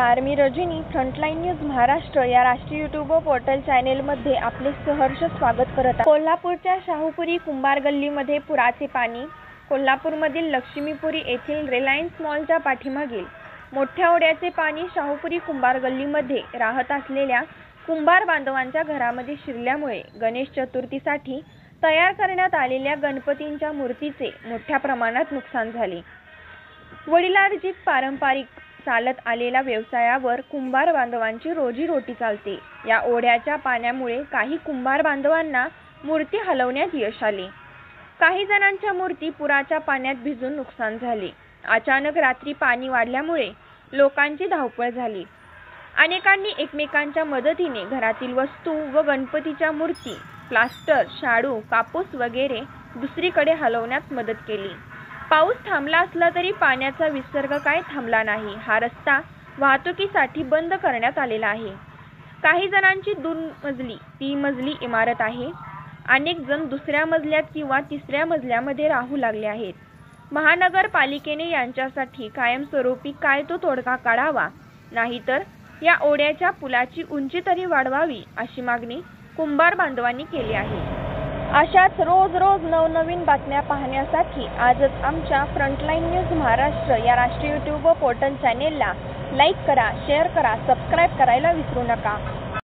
नमस्कार, मी Rajani frontline news Maharashtra या राष्ट्रीय यूट्यूब पोर्टल चॅनेलमध्ये आपले सहर्ष स्वागत करत आहे। कोल्हापूरच्या शाहूपुरी कुंभार गल्लीमध्ये पुराचे पाणी। कोल्हापूरमधील लक्ष्मीपुरी येथील रिलायन्स मॉलच्या पाठीमागील मोठ्या ओढ्याचे पाणी शाहूपुरी कुंभार गल्लीमध्ये राहत असलेल्या कुंभार बांधवांच्या घरामध्ये शिरल्यामुळे गणेश चतुर्थीसाठी तयार करण्यात आलेल्या गणपतींच्या मूर्तीचे मोठ्या प्रमाणात नुकसान झाले। वडिलार्जित पारंपरिक चालत आलेल्या व्यवसायावर कुंभार बांधवांची रोजीरोटी चालते। या ओढ्याच्या पाण्यामुळे काही कुंभार बांधवांना मूर्ती हलवण्यात यश आले। काही जणांच्या मूर्ती पुराच्या पाण्यात भिजून नुकसान झाले। अचानक रात्री पाणी वाढल्यामुळे लोकांची धावपळ झाली। अनेकांनी एकमेकांच्या मदतीने घरातील वस्तू व गणपतीच्या मूर्ती, प्लास्टर, शाडू, कापूस वगैरे दुसरीकडे हलवण्यात मदत केली। पाऊस थांबला असला तरी पाण्याचा विसर्ग काय थांबला नाही। हा रस्ता वाहतुकीसाठी बंद करण्यात आलेला आहे। काही जणांची 2 मजली 3 मजली इमारत आहे। अनेक जण दुसऱ्या मजल्यात किंवा तिसऱ्या मजल्यामध्ये राहू लागले आहेत। महानगरपालिकेने यांच्यासाठी कायमस्वरूपी काय तो तोडगा काढावा, नाहीतर या ओढ्याच्या पुलाची उंची तरी वाढवावी अशी मागणी कुंभार बांधवांनी केली आहे। अशाच रोज नवनवीन बातम्या पाहण्यासाठी आजच आमच्या फ्रंटलाईन न्यूज महाराष्ट्र या राष्ट्रीय यूट्यूब पोर्टल चॅनेलला लाईक करा, शेअर करा, सबस्क्राईब करायला विसरू नका।